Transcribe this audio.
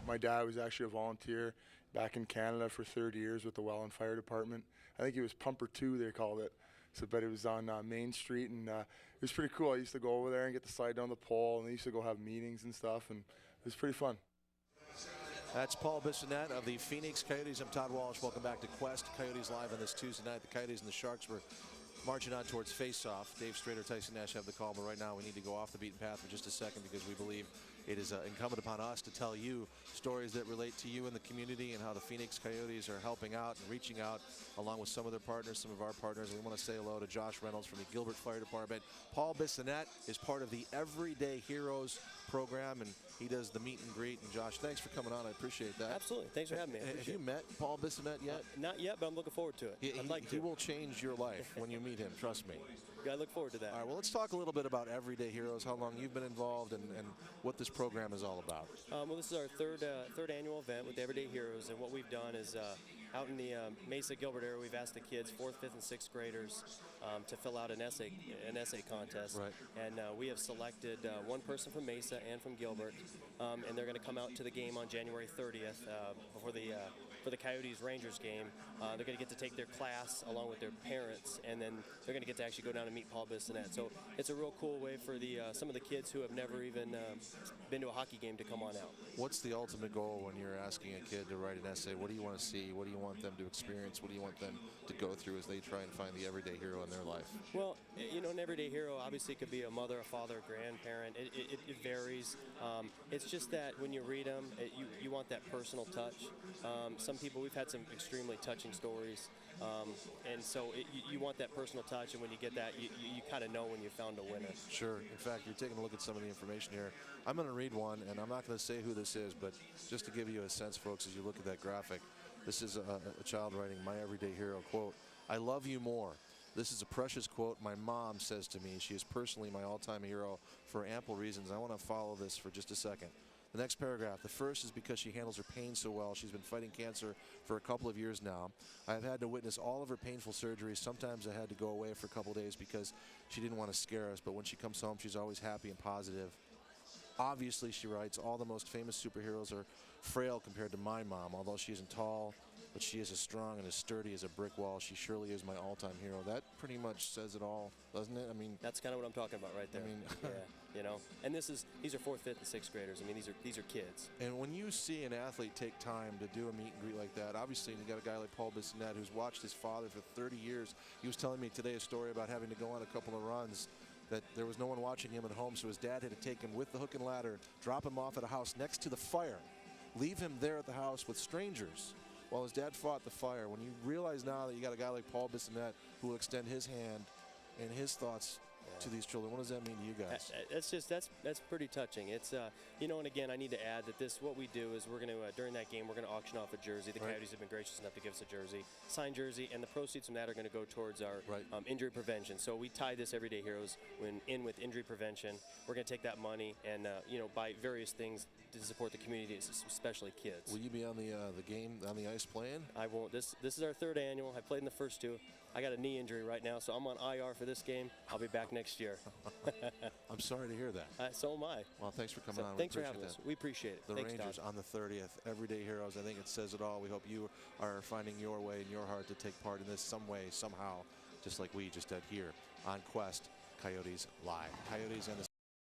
My dad was actually a volunteer back in Canada for 30 years with the Mesa Fire Department. I think it was Pumper 2, they called it. So, but it was on Main Street, and it was pretty cool. I used to go over there and get to slide down the pole, and they used to go have meetings and stuff, and it was pretty fun. That's Paul Bissonnette of the Phoenix Coyotes. I'm Todd Walsh. Welcome back to Quest. Coyotes live on this Tuesday night. The Coyotes and the Sharks were marching on towards face-off. Dave Strader, Tyson Nash have the call, but right now we need to go off the beaten path for just a second because we believe it is incumbent upon us to tell you stories that relate to you in the community and how the Phoenix Coyotes are helping out and reaching out along with some of their partners, some of our partners. And we want to say hello to Josh Reynolds from the Gilbert Fire Department. Paul Bissonnette is part of the Everyday Heroes program, and he does the meet and greet. And Josh, thanks for coming on. I appreciate that. Absolutely. Thanks for having me. Have you met Paul Bissonnette yet? Not yet, but I'm looking forward to it. I'd like to. He will change your life when you meet him, trust me. I look forward to that. All right, well, let's talk a little bit about Everyday Heroes, how long you've been involved, and what this program is all about. Well, this is our third annual event with Everyday Heroes, and what we've done is out in the Mesa Gilbert area, we've asked the kids, 4th, 5th, and 6th graders to fill out an essay contest. Right. And we have selected one person from Mesa and from Gilbert, and they're going to come out to the game on January 30th for the Coyotes Rangers game. They're going to get to take their class along with their parents, and then they're going to get to actually go down and meet Paul Bissonnette. So it's a real cool way for some of the kids who have never even been to a hockey game to come on out. What's the ultimate goal when you're asking a kid to write an essay? What do you want to see? What do you want them to experience? What do you want them to go through as they try and find the everyday hero in their life? Well, you know, an everyday hero obviously could be a mother, a father, a grandparent. It varies. It's just that when you read them, you want that personal touch. Some people, we've had some extremely touching stories, and so you want that personal touch, and when you get that, you kind of know when you found a winner. Sure. In fact, you're taking a look at some of the information here. I'm going to read one, and I'm not going to say who this is, but just to give you a sense, folks, as you look at that graphic, this is a child writing my everyday hero quote. "I love you more. This is a precious quote my mom says to me. She is personally my all-time hero for ample reasons." I want to follow this for just a second. The next paragraph. "The first is because she handles her pain so well. She's been fighting cancer for a couple of years now. I have had to witness all of her painful surgeries. Sometimes I had to go away for a couple of days because she didn't want to scare us. But when she comes home, she's always happy and positive. Obviously," she writes, "all the most famous superheroes are frail compared to my mom. Although she isn't tall, but she is as strong and as sturdy as a brick wall. She surely is my all-time hero." That pretty much says it all, doesn't it? I mean, that's kind of what I'm talking about right there. I mean, yeah, you know. And these are 4th, 5th, and 6th graders. I mean, these are kids. And when you see an athlete take time to do a meet and greet like that, obviously you got a guy like Paul Bissonnette who's watched his father for 30 years. He was telling me today a story about having to go on a couple of runs, that there was no one watching him at home, so his dad had to take him with the hook and ladder, drop him off at a house next to the fire, leave him there at the house with strangers while his dad fought the fire. When you realize now that you got a guy like Paul Bissonnette who will extend his hand and his thoughts to these children, what does that mean to you guys? That's pretty touching. It's you know, and again, I need to add that what we do is we're going to during that game we're going to auction off a jersey. The Coyotes have been gracious enough to give us a jersey, signed jersey, and the proceeds from that are going to go towards our injury prevention. So we tie this Everyday Heroes in with injury prevention. We're going to take that money and you know, buy various things to support the community, especially kids. Will you be on the game on the ice playing? I won't. This is our 3rd annual. I played in the first 2. I got a knee injury right now, so I'm on IR for this game. I'll be back next year. I'm sorry to hear that. So am I. Well, thanks for coming on. Thanks for having us. We appreciate it. The Rangers on the 30th. Everyday Heroes. I think it says it all. We hope you are finding your way in your heart to take part in this some way, somehow, just like we just did here on Quest Coyotes Live. Coyotes and the